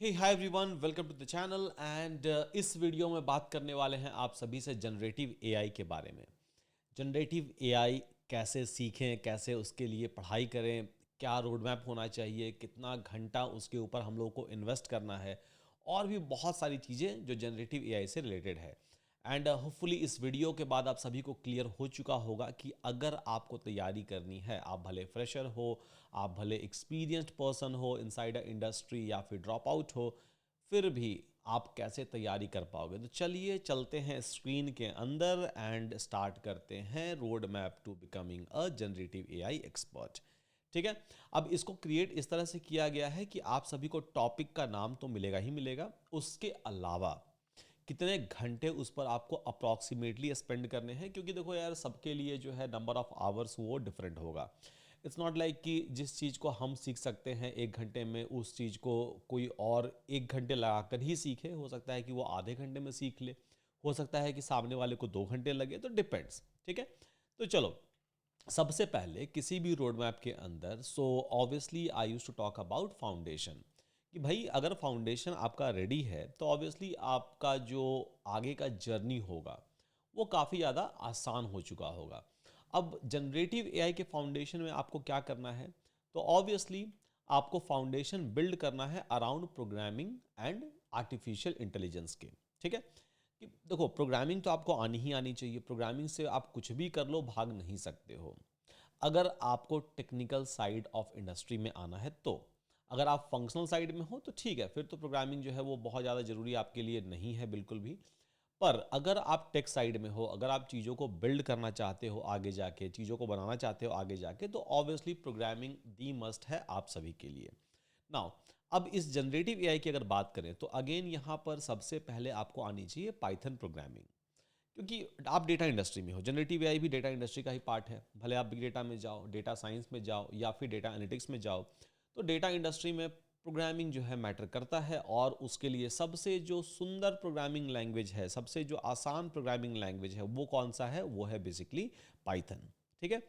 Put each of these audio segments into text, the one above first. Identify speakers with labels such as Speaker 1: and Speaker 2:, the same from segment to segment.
Speaker 1: Hey hi everyone, welcome to the channel and इस video में बात करने वाले हैं आप सभी से जनरेटिव एआई के बारे में। जनरेटिव एआई कैसे सीखें, कैसे उसके लिए पढ़ाई करें, क्या रोड मैप होना चाहिए, कितना घंटा उसके ऊपर हम लोगों को इन्वेस्ट करना है और भी बहुत सारी चीज़ें जो जनरेटिव एआई से रिलेटेड है। एंड होपफुली इस वीडियो के बाद आप सभी को क्लियर हो चुका होगा कि अगर आपको तैयारी करनी है, आप भले फ्रेशर हो, आप भले एक्सपीरियंस्ड पर्सन हो इनसाइड अ इंडस्ट्री या फिर ड्रॉप आउट हो, फिर भी आप कैसे तैयारी कर पाओगे। तो चलिए चलते हैं स्क्रीन के अंदर एंड स्टार्ट करते हैं road map to becoming a generative AI expert. ठीक है, अब इसको क्रिएट इस तरह से किया गया है कि आप सभी को टॉपिक का नाम तो मिलेगा ही मिलेगा, उसके अलावा कितने घंटे उस पर आपको अप्रॉक्सीमेटली स्पेंड करने हैं, क्योंकि देखो यार सबके लिए जो है नंबर ऑफ आवर्स वो डिफरेंट होगा। इट्स नॉट लाइक कि जिस चीज़ को हम सीख सकते हैं 1 घंटे में, उस चीज़ को कोई और 1 घंटे लगाकर ही सीखे। हो सकता है कि वो आधे घंटे में सीख ले, हो सकता है कि सामने वाले को 2 घंटे लगे, तो डिपेंड्स। ठीक है, तो चलो सबसे पहले किसी भी रोड मैप के अंदर obviously I use to talk about foundation, कि भाई अगर फाउंडेशन आपका रेडी है तो ऑब्वियसली आपका जो आगे का जर्नी होगा वो काफ़ी ज़्यादा आसान हो चुका होगा। अब जनरेटिव एआई के फाउंडेशन में आपको क्या करना है, तो ऑब्वियसली आपको फाउंडेशन बिल्ड करना है around programming and artificial intelligence के। ठीक है, कि देखो प्रोग्रामिंग तो आपको आनी ही आनी चाहिए, प्रोग्रामिंग से आप कुछ भी कर लो, भाग नहीं सकते हो। अगर आपको टेक्निकल साइड ऑफ इंडस्ट्री में आना है तो, अगर आप फंक्शनल साइड में हो तो ठीक है, फिर तो प्रोग्रामिंग जो है वो बहुत ज़्यादा ज़रूरी आपके लिए नहीं है बिल्कुल भी। पर अगर आप टेक साइड में हो, अगर आप चीज़ों को बिल्ड करना चाहते हो, आगे जाके चीज़ों को बनाना चाहते हो आगे जाके, तो ऑब्वियसली प्रोग्रामिंग दी मस्ट है आप सभी के लिए। नाउ अब इस जनरेटिव एआई की अगर बात करें तो अगेन यहाँ पर सबसे पहले आपको आनी चाहिए पाइथन प्रोग्रामिंग, क्योंकि आप डेटा इंडस्ट्री में हो। जनरेटिव एआई भी डेटा इंडस्ट्री का ही पार्ट है, भले आप बिग डेटा में जाओ, डेटा साइंस में जाओ या फिर डेटा एनालिटिक्स में जाओ, तो डेटा इंडस्ट्री में प्रोग्रामिंग जो है मैटर करता है। और उसके लिए सबसे जो सुंदर प्रोग्रामिंग लैंग्वेज है, सबसे जो आसान प्रोग्रामिंग लैंग्वेज है, वो कौन सा है, वो है बेसिकली पाइथन। ठीक है,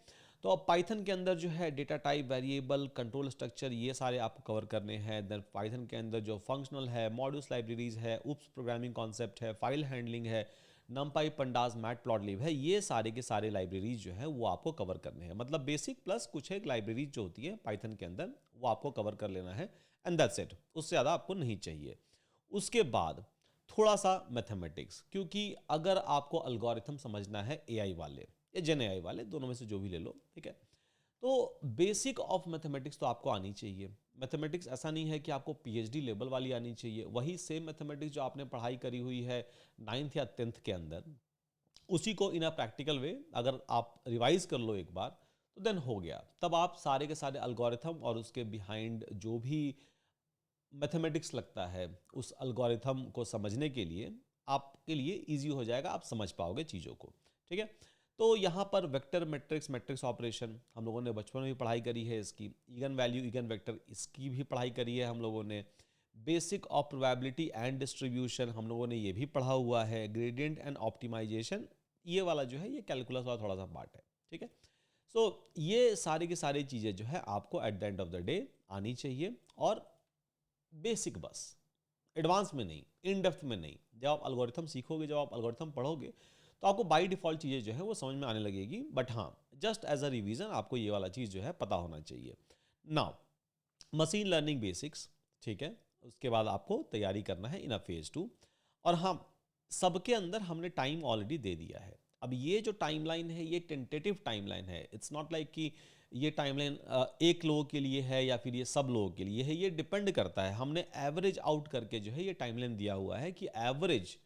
Speaker 1: तो अब पाइथन के अंदर जो है data type, variable, control structure, ये सारे आपको कवर करने हैं। देन पाइथन के अंदर जो फंक्शनल है, मॉड्यूल्स लाइब्रेरीज है, उप्स प्रोग्रामिंग कॉन्सेप्ट है, फाइल हैंडलिंग है, नमपाई, पंडाज, मैट प्लॉटलिब है, ये सारे के सारे लाइब्रेरीज जो है वो आपको कवर करने हैं। मतलब बेसिक प्लस कुछ एक लाइब्रेरीज जो होती है पाइथन के अंदर, वो आपको कवर कर लेना है एंड दैट्स इट, उससे ज़्यादा आपको नहीं चाहिए। उसके बाद थोड़ा सा मैथमेटिक्स, क्योंकि अगर आपको अल्गोरिथम समझना है एआई वाले या जेन एआई वाले, दोनों में से जो भी ले लो, ठीक है, तो बेसिक ऑफ मैथमेटिक्स तो आपको आनी चाहिए। मैथमेटिक्स ऐसा नहीं है कि आपको पीएचडी लेवल वाली आनी चाहिए, वही सेम मैथमेटिक्स जो आपने पढ़ाई करी हुई है 9th या 10th के अंदर, उसी को इन अ प्रैक्टिकल वे अगर आप रिवाइज कर लो एक बार, तो देन हो गया। तब आप सारे के सारे अल्गोरिथम और उसके बिहाइंड जो भी मैथमेटिक्स लगता है, उस अल्गोरिथम को समझने के लिए आपके लिए इजी हो जाएगा, आप समझ पाओगे चीज़ों को। ठीक है, तो यहाँ पर वेक्टर मैट्रिक्स, मैट्रिक्स ऑपरेशन हम लोगों ने बचपन में भी पढ़ाई करी है इसकी। इगन वैल्यू, इगन वेक्टर, इसकी भी पढ़ाई करी है हम लोगों ने। Basic of probability and distribution हम लोगों ने ये भी पढ़ा हुआ है। ग्रेडियंट एंड ऑप्टिमाइजेशन, ये वाला जो है ये कैलकुलस वाला थोड़ा सा पार्ट है। ठीक है, सो ये सारी की सारी चीज़ें जो है आपको at the end of the day आनी चाहिए, और बेसिक बस, एडवांस में नहीं, इन डेप्थ में नहीं। जब आप एल्गोरिथम सीखोगे, जब आप एल्गोरिथम पढ़ोगे, तो आपको बाय डिफ़ॉल्ट चीज़ें जो है वो समझ में आने लगेगी। बट हाँ, जस्ट एज अ रिवीजन आपको ये वाला चीज़ जो है पता होना चाहिए। नाउ मशीन लर्निंग बेसिक्स, ठीक है, उसके बाद आपको तैयारी करना है इन अ फेज़ 2। और हाँ, सबके अंदर हमने टाइम ऑलरेडी दे दिया है। अब ये जो टाइमलाइन है ये टेंटेटिव टाइमलाइन है, इट्स नॉट लाइक कि ये टाइमलाइन एक लोगों के लिए है या फिर ये सब लोगों के लिए है। ये डिपेंड करता है, हमने एवरेज आउट करके जो है ये टाइमलाइन दिया हुआ है कि एवरेज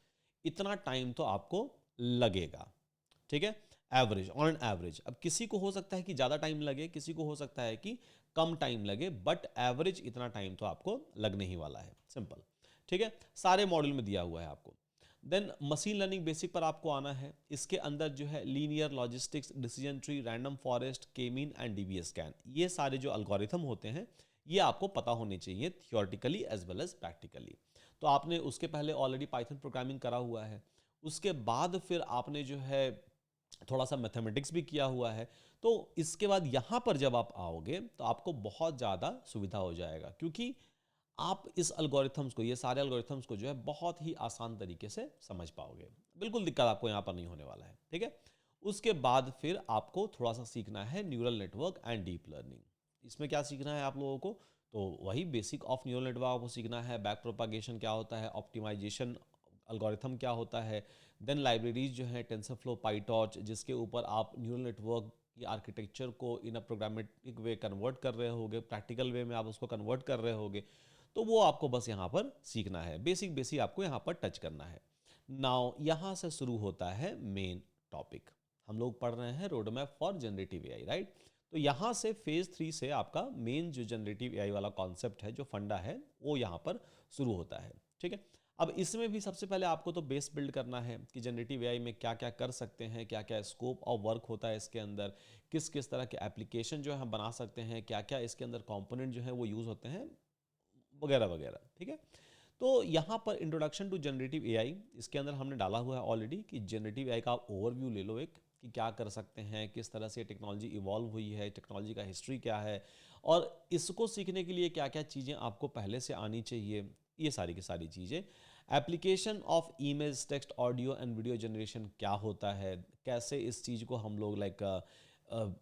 Speaker 1: इतना टाइम तो आपको लगेगा। ठीक है, एवरेज, ऑन एवरेज। अब किसी को हो सकता है कि ज़्यादा टाइम लगे, किसी को हो सकता है कि कम टाइम लगे, बट एवरेज इतना टाइम तो आपको लगने ही वाला है, सिंपल। ठीक है, सारे मॉड्यूल में दिया हुआ है आपको। देन मशीन लर्निंग बेसिक पर आपको आना है। इसके अंदर जो है linear, logistics, decision tree, random forest, के मीन एंड डीबीएस स्कैन, ये सारे जो अल्गोरिथम होते हैं ये आपको पता होने चाहिए theoretically as well as practically. तो आपने उसके पहले ऑलरेडी पाइथन प्रोग्रामिंग करा हुआ है, उसके बाद फिर आपने जो है थोड़ा सा मैथमेटिक्स भी किया हुआ है। तो इसके बाद यहाँ पर जब आप आओगे तो आपको बहुत ज़्यादा सुविधा हो जाएगा, क्योंकि आप इस एल्गोरिथम्स को, ये सारे एल्गोरिथम्स को जो है बहुत ही आसान तरीके से समझ पाओगे। बिल्कुल दिक्कत आपको यहाँ पर नहीं होने वाला है, ठीक है। उसके बाद फिर आपको थोड़ा सा सीखना है neural network and deep learning. इसमें क्या सीखना है आप लोगों को? तो वही बेसिक ऑफ न्यूरल नेटवर्क आपको सीखना है। बैक प्रोपागेशन क्या होता है, ऑप्टिमाइजेशन एल्गोरिथम क्या होता है, देन लाइब्रेरीज जो है टेंसरफ्लो, पाइटॉर्च, जिसके ऊपर आप न्यूरल नेटवर्क की आर्किटेक्चर को इन अ प्रोग्रामेटिक वे कन्वर्ट कर रहे होगे, प्रैक्टिकल वे में आप उसको कन्वर्ट कर रहे होगे। तो वो आपको बस यहाँ पर सीखना है, बेसिक बेसिक आपको यहाँ पर टच करना है। नाउ यहाँ से शुरू होता है मेन टॉपिक। हम लोग पढ़ रहे हैं road map for generative AI, right. तो यहाँ से फेज 3 से आपका मेन जो जनरेटिव एआई वाला कॉन्सेप्ट है, जो फंडा है, वो यहाँ पर शुरू होता है, ठीक है। अब इसमें भी सबसे पहले आपको तो बेस बिल्ड करना है कि जनरेटिव एआई में क्या क्या कर सकते हैं, क्या क्या स्कोप ऑफ वर्क होता है इसके अंदर, किस किस तरह के एप्लीकेशन जो है हम बना सकते हैं, क्या क्या इसके अंदर कंपोनेंट जो है वो यूज़ होते हैं, वगैरह वगैरह, ठीक है। तो यहाँ पर इंट्रोडक्शन टू जनरेटिव एआई, इसके अंदर हमने डाला हुआ है ऑलरेडी कि जनरेटिव एआई का आप ओवरव्यू ले लो एक, कि क्या कर सकते हैं, किस तरह से टेक्नोलॉजी इवॉल्व हुई है, टेक्नोलॉजी का हिस्ट्री क्या है, और इसको सीखने के लिए क्या क्या चीज़ें आपको पहले से आनी चाहिए, ये सारी की सारी चीज़ें। Application of image, text, audio and video generation क्या होता है, कैसे इस चीज़ को हम लोग like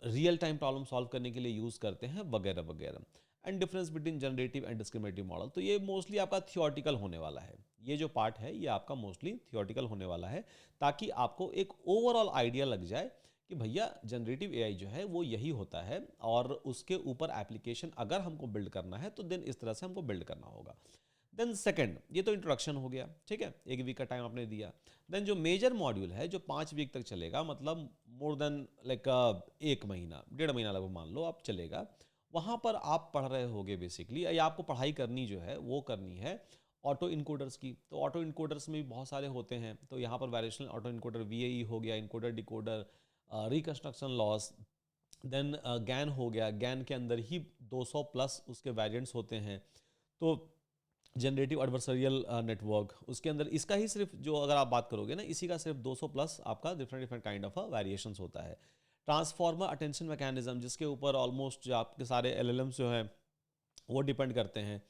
Speaker 1: real time problem solve करने के लिए यूज़ करते हैं, वगैरह वगैरह। And difference between generative and discriminative model, तो ये मोस्टली आपका थियोटिकल होने वाला है। ये जो पार्ट है ये आपका मोस्टली थियोटिकल होने वाला है, ताकि आपको एक ओवरऑल आइडिया लग जाए कि भैया जनरेटिव एआई जो है वो यही होता है, और उसके ऊपर एप्लीकेशन अगर हमको बिल्ड करना है तो देन इस तरह से हमको बिल्ड करना होगा। देन सेकंड, ये तो इंट्रोडक्शन हो गया, ठीक है, 1 वीक का टाइम आपने दिया। देन जो मेजर मॉड्यूल है जो 5 वीक तक चलेगा, मतलब मोर देन लाइक 1 महीना, 1.5 महीना लगभग मान लो आप चलेगा, वहाँ पर आप पढ़ रहे होगे बेसिकली, या आपको पढ़ाई करनी जो है वो करनी है ऑटो इनकोडर्स की। तो ऑटो इनकोडर्स में भी बहुत सारे होते हैं, तो यहाँ पर वेरिएशनल ऑटो इनकोडर, वीएई हो गया, encoder decoder, reconstruction loss, then GAN हो गया, गैन के अंदर ही 200 प्लस उसके वेरिएंट्स होते हैं। तो जनरेटिव एडवर्सरियल नेटवर्क, उसके अंदर इसका ही सिर्फ जो अगर आप बात करोगे ना, इसी का सिर्फ 200 प्लस आपका different different kind of variations होता है। ट्रांसफॉर्मर अटेंशन मैकेनिज्म, जिसके ऊपर ऑलमोस्ट जो आपके सारे एलएलएम्स जो हैं वो डिपेंड करते हैं।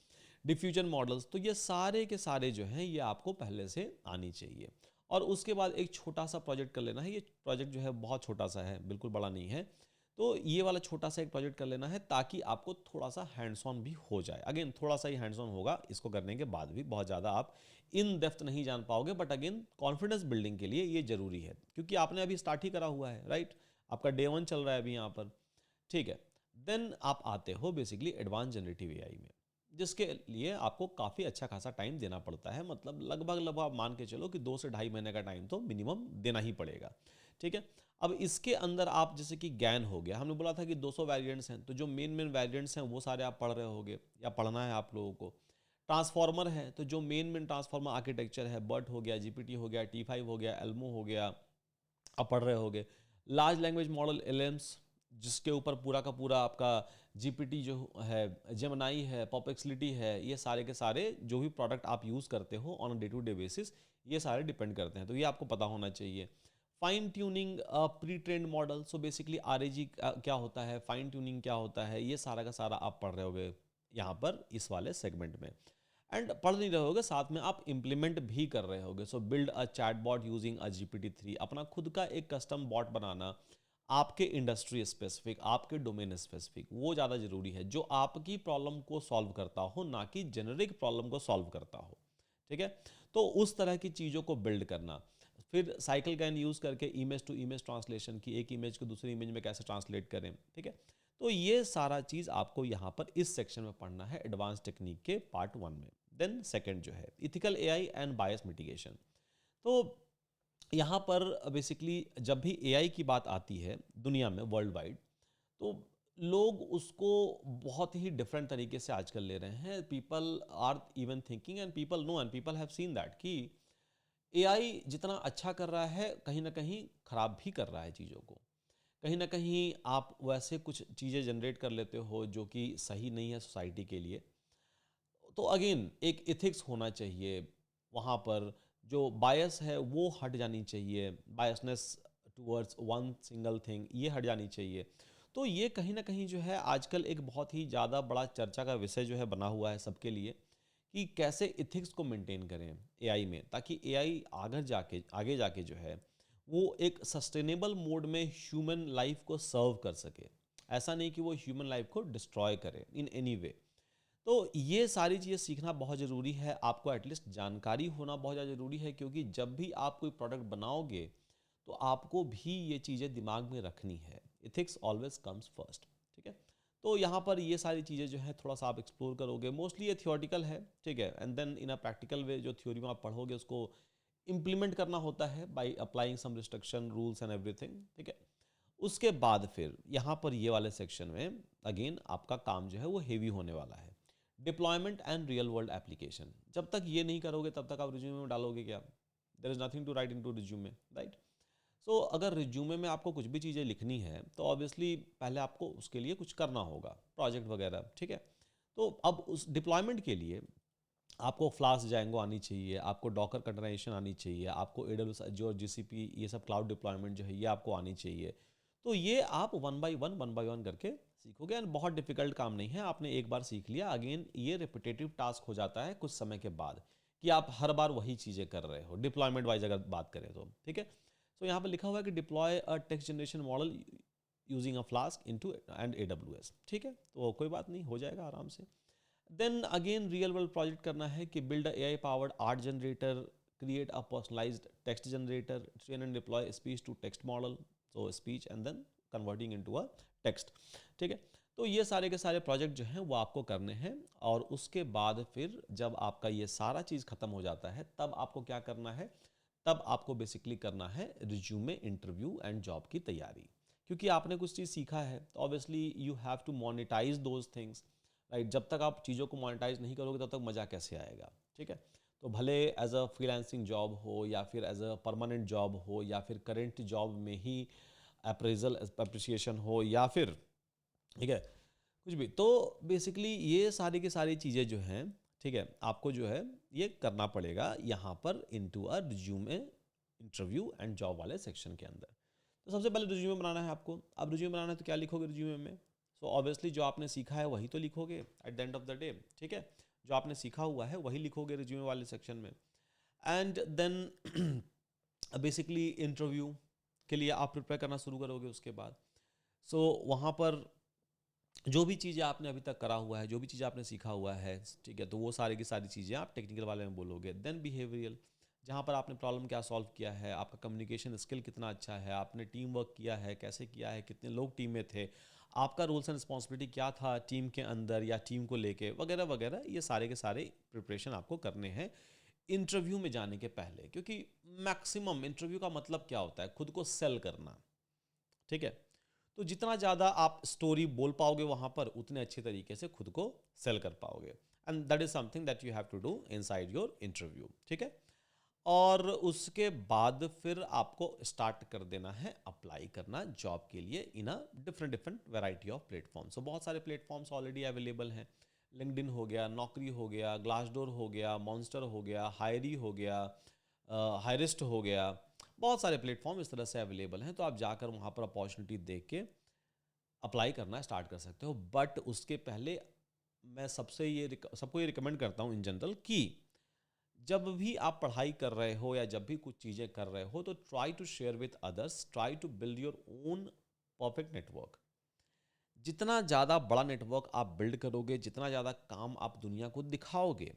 Speaker 1: डिफ्यूजन मॉडल्स, तो ये सारे के सारे जो हैं ये आपको पहले से आनी चाहिए। और उसके बाद एक छोटा सा प्रोजेक्ट कर लेना है। ये प्रोजेक्ट जो है बहुत छोटा सा है, बिल्कुल बड़ा नहीं है। तो ये वाला छोटा सा एक प्रोजेक्ट कर लेना है, ताकि आपको थोड़ा सा हैंड्स ऑन भी हो जाए। अगेन थोड़ा सा ही हैंड्स ऑन होगा, इसको करने के बाद भी बहुत ज़्यादा आप इन डेप्थ नहीं जान पाओगे, बट अगेन कॉन्फिडेंस बिल्डिंग के लिए ये जरूरी है, क्योंकि आपने अभी स्टार्ट ही करा हुआ है, राइट। आपका डे 1 चल रहा है अभी यहाँ पर, ठीक है। देन आप आते हो बेसिकली एडवांस जनरेटिव एआई में, जिसके लिए आपको काफ़ी अच्छा खासा टाइम देना पड़ता है। मतलब लगभग लगभग आप मान के चलो कि 2 से ढाई महीने का टाइम तो मिनिमम देना ही पड़ेगा, ठीक है। अब इसके अंदर आप जैसे कि गैन हो गया, हमने बोला था कि 200 वेरिएंट्स हैं, तो जो मेन मेन वेरिएंट्स हैं वो सारे आप पढ़ रहे होगे या पढ़ना है आप लोगों को। ट्रांसफॉर्मर है, तो जो मेन मेन ट्रांसफॉर्मर आर्किटेक्चर है, बर्ट हो गया, जीपीटी हो गया, T5 हो गया, एल्मो हो गया, आप पढ़ रहे होगे। लार्ज लैंग्वेज मॉडल एलएम्स, जिसके ऊपर पूरा का पूरा आपका जीपीटी जो है, जेमिनाई है, परप्लेक्सिटी है, ये सारे के सारे जो भी प्रोडक्ट आप यूज़ करते हो on day to day basis, ये सारे डिपेंड करते हैं, तो ये आपको पता होना चाहिए। Fine tuning pre trend model, so basically आरएजी क्या होता है, फाइन ट्यूनिंग क्या होता है, ये सारा का सारा आप पढ़ रहे होगे यहाँ पर इस वाले सेगमेंट में। एंड पढ़ नहीं रहे होगे, साथ में आप इंप्लीमेंट भी कर रहे होगे। सो build a chatbot using a GPT-3, अपना खुद का एक कस्टम बॉट बनाना, आपके इंडस्ट्री स्पेसिफिक, आपके डोमेन स्पेसिफिक, वो ज़्यादा ज़रूरी है, जो आपकी प्रॉब्लम को सॉल्व करता हो, ना कि जेनरिक प्रॉब्लम को सॉल्व करता हो, ठीक है। तो उस तरह की चीज़ों को बिल्ड करना। फिर साइकिल कैन यूज़ करके इमेज टू इमेज ट्रांसलेशन की, एक इमेज को दूसरी इमेज में कैसे ट्रांसलेट करें, ठीक है। तो ये सारा चीज़ आपको यहाँ पर इस सेक्शन में पढ़ना है, एडवांस टेक्निक के पार्ट 1 में। देन सेकंड जो है ethical AI and bias mitigation. तो यहाँ पर बेसिकली जब भी एआई की बात आती है दुनिया में वर्ल्ड वाइड, तो लोग उसको बहुत ही डिफरेंट तरीके से आजकल ले रहे हैं। People are even thinking and people know and people have seen that कि एआई जितना अच्छा कर रहा है, कहीं ना कहीं खराब भी कर रहा है चीज़ों को। कहीं ना कहीं आप वैसे कुछ चीज़ें जनरेट कर लेते हो जो कि सही नहीं है सोसाइटी के लिए। तो अगेन एक इथिक्स होना चाहिए वहाँ पर, जो बायस है वो हट जानी चाहिए, biasness towards one single thing ये हट जानी चाहिए। तो ये कहीं ना कहीं जो है आजकल एक बहुत ही ज़्यादा बड़ा चर्चा का विषय जो है बना हुआ है सबके लिए, कि कैसे इथिक्स को मेंटेन करें एआई में, ताकि एआई आगे जाके जो है वो एक सस्टेनेबल मोड में ह्यूमन लाइफ को सर्व कर सके। ऐसा नहीं कि वो ह्यूमन लाइफ को डिस्ट्रॉय करे इन एनी वे। तो ये सारी चीज़ें सीखना बहुत ज़रूरी है, आपको एटलीस्ट जानकारी होना बहुत ज़्यादा ज़रूरी है, क्योंकि जब भी आप कोई प्रोडक्ट बनाओगे तो आपको भी ये चीज़ें दिमाग में रखनी है। इथिक्स ऑलवेज कम्स फर्स्ट, ठीक है। तो यहाँ पर ये सारी चीज़ें जो है थोड़ा सा आप एक्सप्लोर करोगे। मोस्टली ये थियोरटिकल है, ठीक है, and then in a practical way जो थ्योरी में आप पढ़ोगे उसको इम्प्लीमेंट करना होता है by applying some restriction rules and everything, ठीक है। उसके बाद फिर यहाँ पर ये वाले सेक्शन में अगेन आपका काम जो है वो हेवी होने वाला है, deployment and real world application. जब तक ये नहीं करोगे तब तक आप रिज्यूमे में डालोगे क्या? There is nothing to write in to resume, right. So अगर रिज्यूमे में आपको कुछ भी चीज़ें लिखनी है तो ऑब्वियसली पहले आपको उसके लिए कुछ करना होगा, प्रोजेक्ट वगैरह, ठीक है। तो अब उस डिप्लॉयमेंट के लिए आपको फ्लास्क जैंगो आनी चाहिए, आपको डॉकर कंटेनराइजेशन आनी चाहिए, आपको एडब्ल्यूएस जो जीसीपी ये सब क्लाउड डिप्लॉयमेंट जो है ये आपको आनी चाहिए। तो ये आप वन बाय वन करके सीखोगे, एंड बहुत डिफिकल्ट काम नहीं है। आपने एक बार सीख लिया, अगेन ये रिपीटेटिव टास्क हो जाता है कुछ समय के बाद कि आप हर बार वही चीज़ें कर रहे हो, डिप्लॉयमेंट वाइज अगर बात करें तो, ठीक है। तो यहाँ पर लिखा हुआ है कि deploy a text generation model using a flask into and AWS, ठीक है। तो कोई बात नहीं, हो जाएगा आराम से। Then again real world project करना है कि build a AI powered art generator, create a personalised text generator, train and deploy speech to text model, so speech and then converting into a text, ठीक है। तो ये सारे के सारे प्रोजेक्ट जो हैं वो आपको करने हैं, और उसके बाद फिर जब आपका ये सारा चीज़ खत्म हो जाता है तब आपको क्या करना है, तब आपको बेसिकली करना है रिज्यूमे इंटरव्यू एंड जॉब की तैयारी। क्योंकि आपने कुछ चीज़ सीखा है तो obviously you have to monetise those things, right. जब तक आप चीज़ों को मोनेटाइज नहीं करोगे तब तक मज़ा कैसे आएगा, ठीक है। तो भले एज अ फ्रीलांसिंग जॉब हो या फिर एज अ परमानेंट जॉब हो या फिर करेंट जॉब में ही अप्रेजल अप्रिसिएशन हो या फिर, ठीक है, कुछ भी। तो बेसिकली ये सारी की सारी चीज़ें जो हैं, ठीक है, आपको जो है ये करना पड़ेगा यहाँ पर into a resume interview and job वाले सेक्शन के अंदर। तो सबसे पहले रिज्यूमे बनाना है आपको। अब रिज्यूमे बनाना है तो क्या लिखोगे रिज्यूमे में? सो ऑब्वियसली जो आपने सीखा है वही तो लिखोगे at the end of the day, ठीक है। जो आपने सीखा हुआ है वही लिखोगे रिज्यूमे वाले सेक्शन में। एंड देन बेसिकली इंटरव्यू के लिए आप प्रिपेयर करना शुरू करोगे उसके बाद। सो वहाँ पर जो भी चीज़ें आपने अभी तक करा हुआ है, जो भी चीज़ें आपने सीखा हुआ है, ठीक है, तो वो सारी की सारी चीज़ें आप टेक्निकल वाले में बोलोगे। देन बिहेवियरल, जहाँ पर आपने प्रॉब्लम क्या सॉल्व किया है, आपका कम्युनिकेशन स्किल कितना अच्छा है, आपने टीम वर्क किया है, कैसे किया है, कितने लोग टीम में थे, आपका रूल्स एंड रिस्पॉन्सिबिलिटी क्या था टीम के अंदर या टीम को लेके, वगैरह वगैरह। ये सारे के सारे प्रिपरेशन आपको करने हैं इंटरव्यू में जाने के पहले। क्योंकि मैक्सिमम इंटरव्यू का मतलब क्या होता है? खुद को सेल करना, ठीक है। तो जितना ज़्यादा आप स्टोरी बोल पाओगे वहाँ पर, उतने अच्छे तरीके से खुद को सेल कर पाओगे, and that is something that you have to do inside your interview, ठीक है। और उसके बाद फिर आपको स्टार्ट कर देना है अप्लाई करना जॉब के लिए in a different different variety of platform. So बहुत सारे प्लेटफॉर्म्स ऑलरेडी अवेलेबल हैं। लिंक्डइन हो गया, नौकरी हो गया, ग्लासडोर हो गया, मॉन्स्टर हो गया, हायरी हो गया, हायरिस्ट हो गया। बहुत सारे प्लेटफॉर्म इस तरह से अवेलेबल हैं, तो आप जाकर वहाँ पर अपॉर्चुनिटी देख के अप्लाई करना स्टार्ट कर सकते हो। बट उसके पहले मैं सबको ये रिकमेंड करता हूँ इन जनरल कि जब भी आप पढ़ाई कर रहे हो या जब भी कुछ चीज़ें कर रहे हो तो try to share with others, try to build your own perfect network. जितना ज़्यादा बड़ा नेटवर्क आप बिल्ड करोगे, जितना ज़्यादा काम आप दुनिया को दिखाओगे,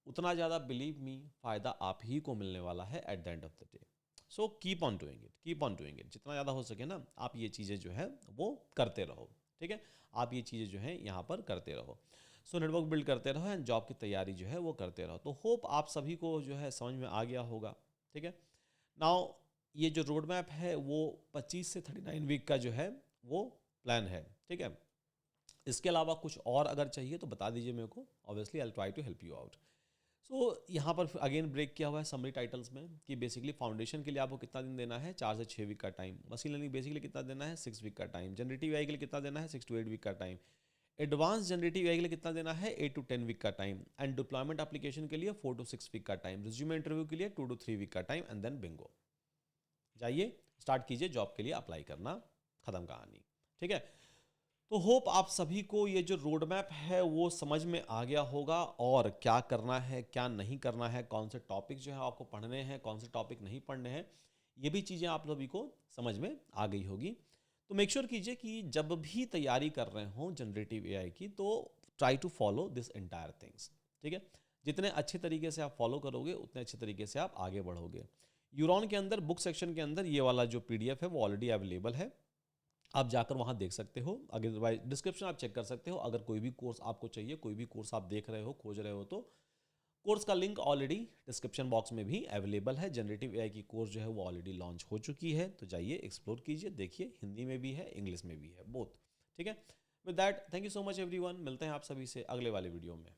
Speaker 1: उतना ज़्यादा बिलीव मी फ़ायदा आप ही को मिलने वाला है at the end of the day. So keep on doing it, keep on doing it. जितना ज़्यादा हो सके ना आप ये चीज़ें जो है वो करते रहो, ठीक है। आप ये चीज़ें जो है यहाँ पर करते रहो। सो नेटवर्क बिल्ड करते रहो एंड जॉब की तैयारी जो है वो करते रहो। तो होप आप सभी को जो है समझ में आ गया होगा, ठीक है। नाउ ये जो रोड मैप है वो 25 से 39 वीक का जो है वो प्लान है, ठीक है। इसके अलावा कुछ और अगर चाहिए तो बता दीजिए मेरे को, obviously I will try to help you out. So यहाँ पर अगेन ब्रेक किया हुआ है समरी टाइटल्स में कि बेसिकली फाउंडेशन के लिए आपको कितना दिन देना है, 4 से 6 वीक का टाइम। मशीन लर्निंग बेसिकली कितना देना है, 6 वीक का टाइम। जनरेटिव एआई के लिए कितना देना है, 6 to 8 वीक का टाइम। एडवांस जनरेटिव एआई के लिए कितना देना है, 8 to 10 वीक का टाइम। एंड डिप्लॉयमेंट एप्लीकेशन के लिए 4 to 6 वीक का टाइम। रिज्यूमे इंटरव्यू के लिए 2 to 3 वीक का टाइम, एंड देन बिंगो, जाइए स्टार्ट कीजिए जॉब के लिए अप्लाई करना, खत्म कहानी, ठीक है। तो होप आप सभी को ये जो रोड मैप है वो समझ में आ गया होगा, और क्या करना है क्या नहीं करना है, कौन से टॉपिक जो है आपको पढ़ने हैं, कौन से टॉपिक नहीं पढ़ने हैं, ये भी चीज़ें आप सभी को समझ में आ गई होगी। तो मेक श्योर कीजिए कि जब भी तैयारी कर रहे हो जनरेटिव एआई की, तो try to follow this entire things. ठीक है, जितने अच्छे तरीके से आप फॉलो करोगे उतने अच्छे तरीके से आप आगे बढ़ोगे। यूरॉन के अंदर बुक सेक्शन के अंदर ये वाला जो पीडीएफ है वो ऑलरेडी अवेलेबल है, आप जाकर वहाँ देख सकते हो। अगर डिस्क्रिप्शन आप चेक कर सकते हो, अगर कोई भी कोर्स आपको चाहिए, कोई भी कोर्स आप देख रहे हो, खोज रहे हो, तो कोर्स का लिंक ऑलरेडी डिस्क्रिप्शन बॉक्स में भी अवेलेबल है। जनरेटिव एआई की कोर्स जो है वो ऑलरेडी लॉन्च हो चुकी है, तो जाइए एक्सप्लोर कीजिए, देखिए, हिंदी में भी है, इंग्लिश में भी है, बोथ। ठीक है, with that thank you so much everyone, मिलते हैं आप सभी से अगले वाले वीडियो में।